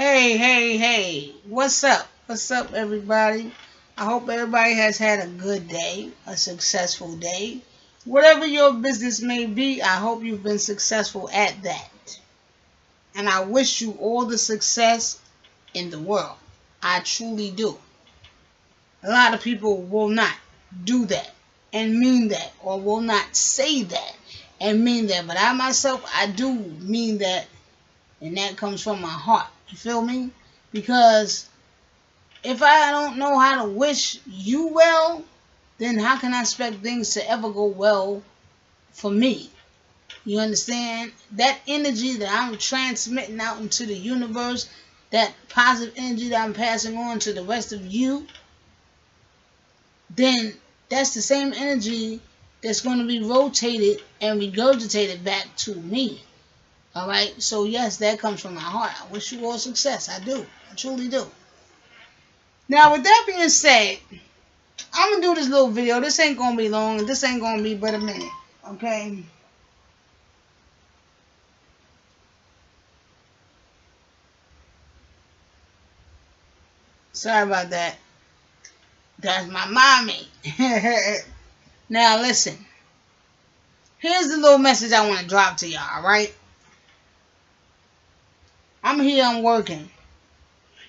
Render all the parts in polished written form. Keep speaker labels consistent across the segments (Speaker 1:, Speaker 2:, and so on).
Speaker 1: Hey, what's up? What's up, everybody? I hope everybody has had a good day, a successful day. Whatever your business may be, I hope you've been successful at that. And I wish you all the success in the world. I truly do. A lot of people will not do that and mean that, or will not say that and mean that. But I myself, I do mean that, and that comes from my heart. You feel me? Because if I don't know how to wish you well, then how can I expect things to ever go well for me? You understand? That energy that I'm transmitting out into the universe, that positive energy that I'm passing on to the rest of you, then that's the same energy that's going to be rotated and regurgitated back to me. Alright? So yes, that comes from my heart. I wish you all success. I do. I truly do. Now, with that being said, I'm going to do this little video. This ain't going to be long. This ain't going to be but a minute. Okay? Sorry about that. That's my mommy. Now, listen. Here's the little message I want to drop to y'all, alright? I'm here, I'm working.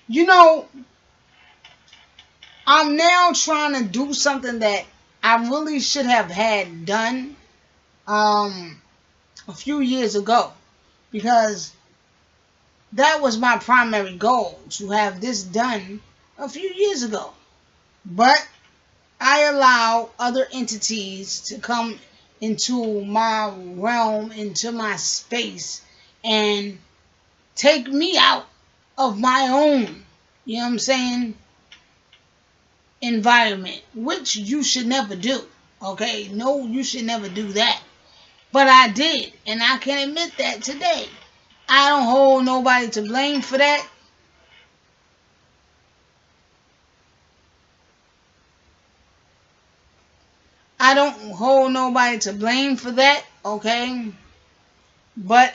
Speaker 1: You know, I'm now trying to do something that I really should have had done a few years ago, because that was my primary goal, to have this done a few years ago. But I allow other entities to come into my realm, into my space, and take me out of my own, you know what I'm saying, environment, which you should never do. Okay? No, you should never do that. But I did, and I can admit that today. I don't hold nobody to blame for that. I don't hold nobody to blame for that, okay? But,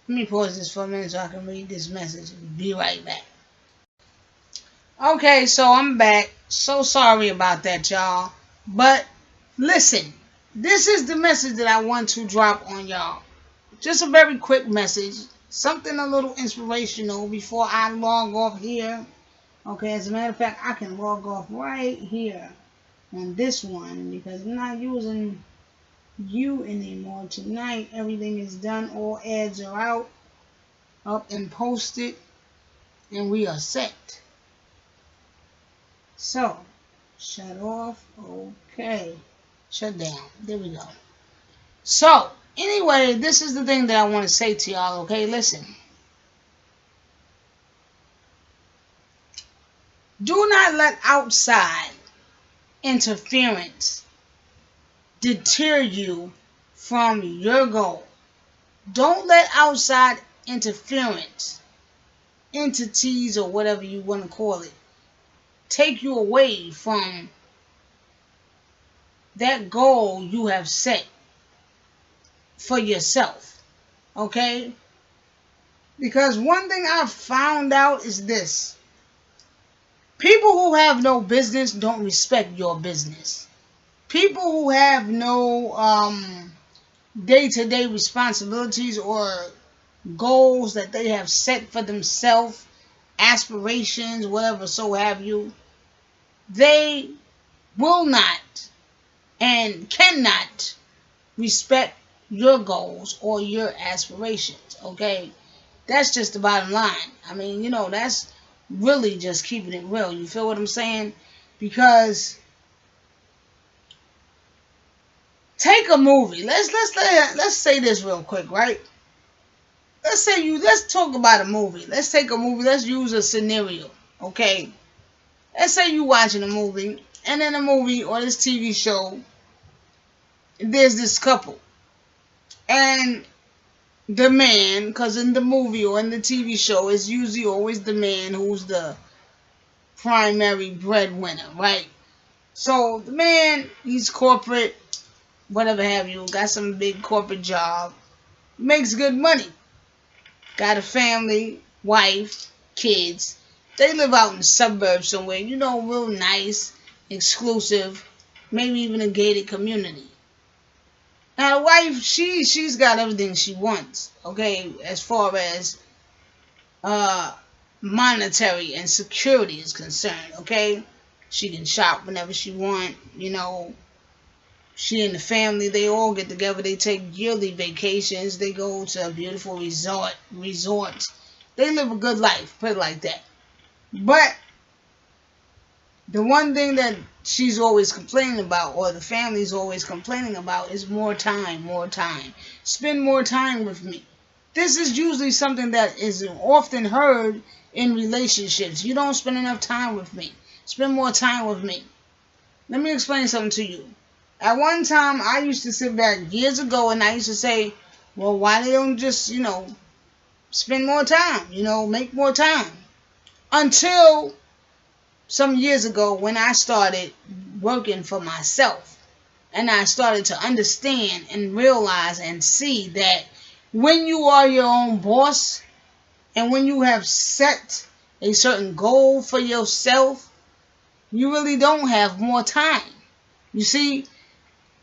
Speaker 1: let me pause this for a minute so I can read this message and be right back. Okay, so I'm back. So sorry about that, y'all. But, listen. This is the message that I want to drop on y'all. Just a very quick message. Something a little inspirational before I log off here. Okay, as a matter of fact, I can log off right here on this one, because I'm not using you anymore tonight. Everything is done. All ads are out, up and posted, and we are set. So, shut off. Okay. Shut down. There we go. So, anyway, this is the thing that I want to say to y'all, okay? Listen. Do not let outside interference deter you from your goal. Don't let outside interference, entities or whatever you want to call it, take you away from that goal you have set for yourself. Okay? Because one thing I've found out is this. People who have no business don't respect your business. People who have no day-to-day responsibilities or goals that they have set for themselves, aspirations, whatever, so have you, they will not and cannot respect your goals or your aspirations, okay? That's just the bottom line. I mean, you know, that's really just keeping it real. You feel what I'm saying? Because take a movie. Let's say this real quick, right? Let's talk about a movie. Let's take a movie. Let's use a scenario, okay? Let's say you watching a movie, and in a movie or this TV show, there's this couple. And the man, because in the movie or in the TV show, it's usually always the man who's the primary breadwinner, right? So the man, he's corporate, whatever have you, got some big corporate job, makes good money, got a family, wife, kids. They live out in the suburbs somewhere, real nice, exclusive, maybe even a gated community. Now the wife, she's got everything she wants, okay, as far as uh monetary and security is concerned, okay? She can shop whenever she want. She and the family, they all get together, they take yearly vacations, they go to a beautiful resorts. They live a good life, put it like that. But the one thing that she's always complaining about, or the family's always complaining about, is more time, more time. Spend more time with me. This is usually something that is often heard in relationships. You don't spend enough time with me. Spend more time with me. Let me explain something to you. At one time, I used to sit back years ago and I used to say, well, why they don't just, spend more time, make more time. Until some years ago when I started working for myself and I started to understand and realize and see that when you are your own boss and when you have set a certain goal for yourself, you really don't have more time. You see,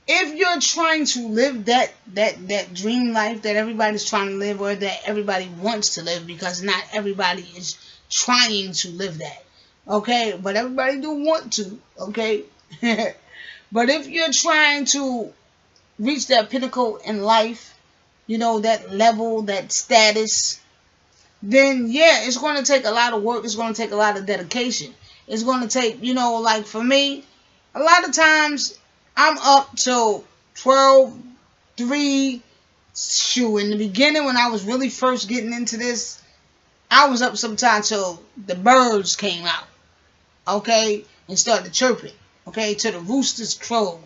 Speaker 1: if you're trying to live that dream life that everybody's trying to live, or that everybody wants to live, because not everybody is trying to live that, okay? But everybody do want to, okay? But if you're trying to reach that pinnacle in life, that level, that status, then yeah, it's going to take a lot of work. It's going to take a lot of dedication. It's going to take, like for me, a lot of times I'm up till 12, 3. Shoot, in the beginning when I was really first getting into this, I was up sometimes till the birds came out, okay, and started chirping, okay, till the roosters crowed.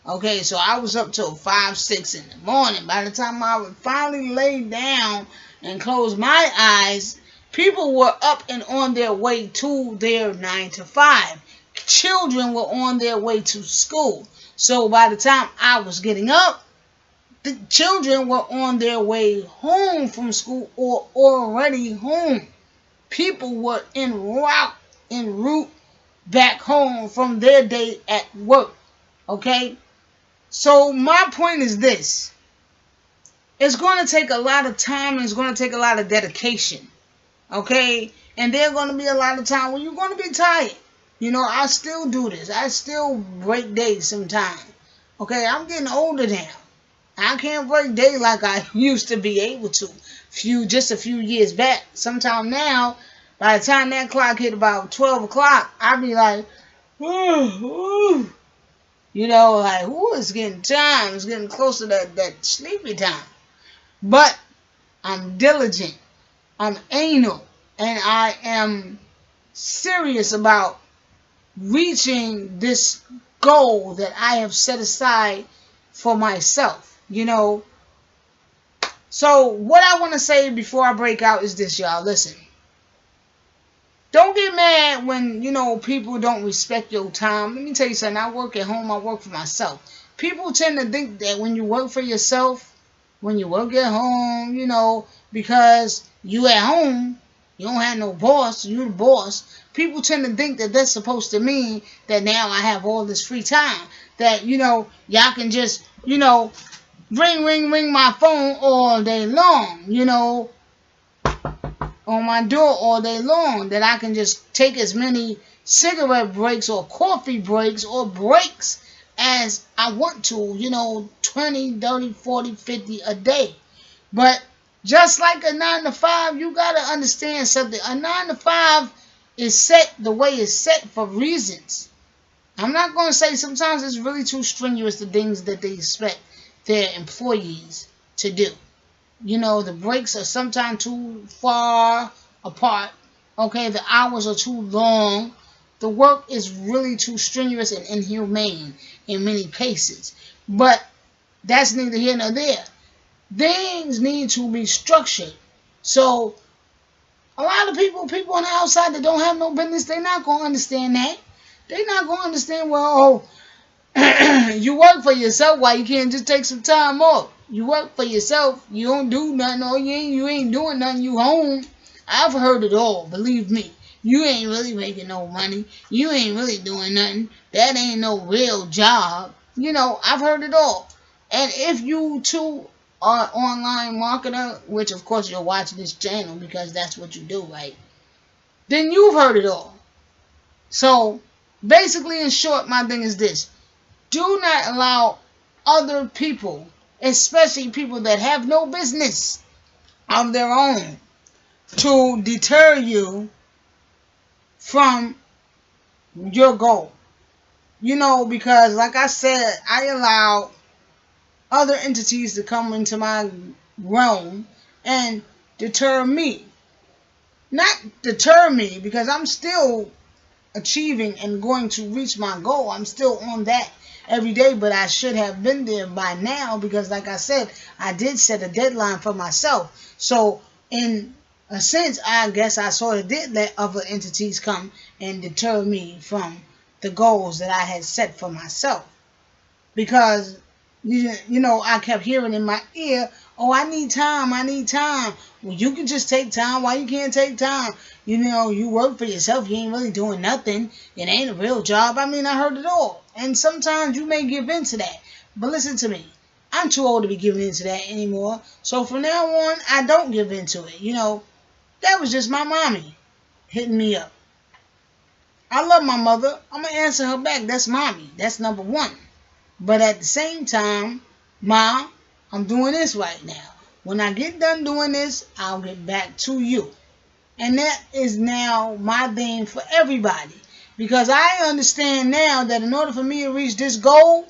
Speaker 1: Okay, so I was up till 5, 6 in the morning. By the time I would finally lay down and close my eyes, people were up and on their way to their 9 to 5. Children were on their way to school. So by the time I was getting up, the children were on their way home from school or already home. People were en route back home from their day at work. Okay? So my point is this. It's going to take a lot of time and it's going to take a lot of dedication. Okay? And there are going to be a lot of time when you're going to be tired. I still do this. I still break days sometimes. Okay? I'm getting older now. I can't break days like I used to be able to just a few years back. Sometime now, by the time that clock hit about 12 o'clock, I'd be like, ooh. Like, it's getting time. It's getting close to that sleepy time. But I'm diligent. I'm anal. And I am serious about reaching this goal that I have set aside for myself. So what I want to say before I break out is this, y'all. Listen. Don't get mad when, people don't respect your time. Let me tell you something. I work at home. I work for myself. People tend to think that when you work for yourself, when you work at home, because you at home, you don't have no boss, you the boss. People tend to think that that's supposed to mean that now I have all this free time. That, y'all can just, ring my phone all day long, on my door all day long, that I can just take as many cigarette breaks or coffee breaks or breaks as I want to, 20, 30, 40, 50 a day. But just like a 9 to 5, you got to understand something. A 9 to 5 is set the way it's set for reasons. I'm not going to say sometimes it's really too strenuous, the things that they expect their employees to do. The breaks are sometimes too far apart. Okay, the hours are too long. The work is really too strenuous and inhumane in many cases. But that's neither here nor there. Things need to be structured. So a lot of people on the outside that don't have no business, they're not going to understand that. They're not going to understand, well, you work for yourself, why you can't just take some time off? You work for yourself, you don't do nothing, or you ain't doing nothing, you home. I've heard it all, believe me. You ain't really making no money. You ain't really doing nothing. That ain't no real job. You know, I've heard it all. And if you too are online marketer, which of course you're watching this channel because that's what you do, right? Then you've heard it all. So basically, in short, my thing is this. Do not allow other people, especially people that have no business of their own, to deter you from your goal. You know, because like I said, I allow other entities to come into my realm and deter me. Not deter me, because I'm still achieving and going to reach my goal. I'm still on that every day, but I should have been there by now, because like I said, I did set a deadline for myself. So in a sense, I guess I sort of did let other entities come and deter me from the goals that I had set for myself. Because, you know, I kept hearing in my ear, oh, I need time, I need time. Well, you can just take time. Why you can't take time? You know, you work for yourself. You ain't really doing nothing. It ain't a real job. I mean, I heard it all. And sometimes you may give in to that. But listen to me. I'm too old to be giving in to that anymore. So from now on, I don't give in to it. You know, that was just my mommy hitting me up. I love my mother. I'm going to answer her back. That's mommy. That's number one. But at the same time, Ma, I'm doing this right now. When I get done doing this, I'll get back to you. And that is now my thing for everybody. Because I understand now that in order for me to reach this goal,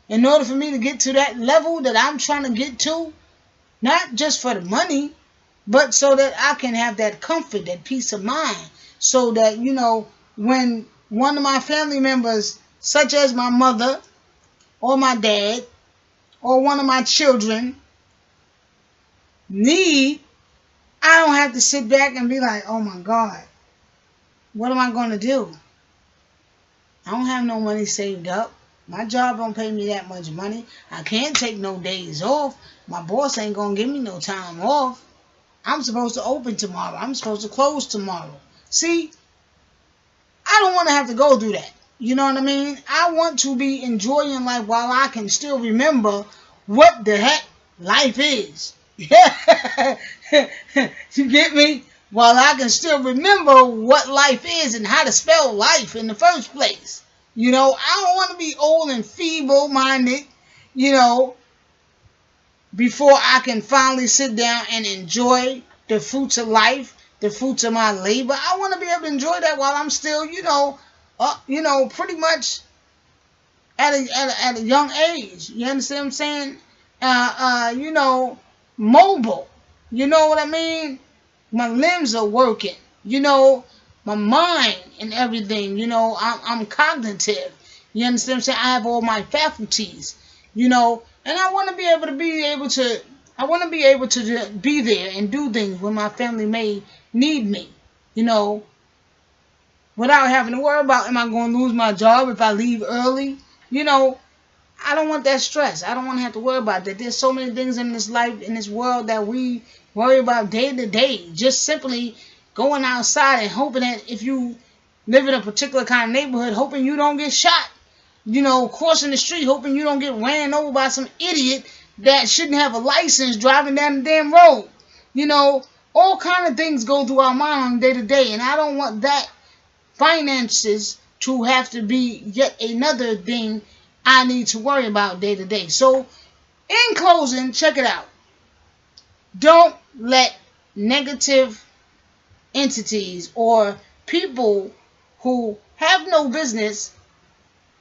Speaker 1: in order for me to get to that level that I'm trying to get to, not just for the money, but so that I can have that comfort, that peace of mind. So that, you know, when one of my family members, such as my mother or my dad or one of my children, need, I don't have to sit back and be like, oh my God, what am I going to do? I don't have no money saved up. My job don't pay me that much money. I can't take no days off. My boss ain't going to give me no time off. I'm supposed to open tomorrow. I'm supposed to close tomorrow. See, I don't want to have to go through that. You know what I mean? I want to be enjoying life while I can still remember what the heck life is. You get me? While I can still remember what life is and how to spell life in the first place. You know, I don't want to be old and feeble-minded, you know, before I can finally sit down and enjoy the fruits of life, the fruits of my labor. I want to be able to enjoy that while I'm still, you know, pretty much at a young age. You understand what I'm saying? You know, mobile. You know what I mean? My limbs are working. You know, my mind and everything. You know, I'm cognitive. You understand what I'm saying? I have all my faculties. You know, and I want to be able to I want to be able to be there and do things when my family may need me. You know, without having to worry about, am I going to lose my job if I leave early? You know, I don't want that stress. I don't want to have to worry about that. There's so many things in this life, in this world, that we worry about day to day. Just simply going outside and hoping that if you live in a particular kind of neighborhood, hoping you don't get shot. You know, crossing the street, hoping you don't get ran over by some idiot that shouldn't have a license driving down the damn road. You know, all kind of things go through our mind on day to day, and I don't want that finances to have to be yet another thing I need to worry about day to day. So, in closing, check it out. Don't let negative entities or people who have no business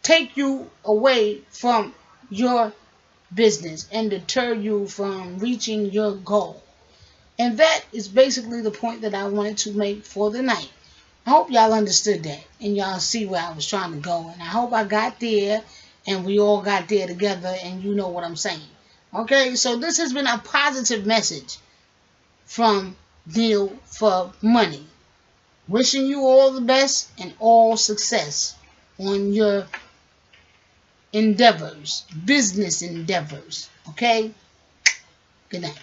Speaker 1: take you away from your business and deter you from reaching your goal. And that is basically the point that I wanted to make for the night. I hope y'all understood that and y'all see where I was trying to go. And I hope I got there and we all got there together and you know what I'm saying. Okay, so this has been a positive message from Deal for Money. Wishing you all the best and all success on your endeavors, business endeavors. Okay? Good night.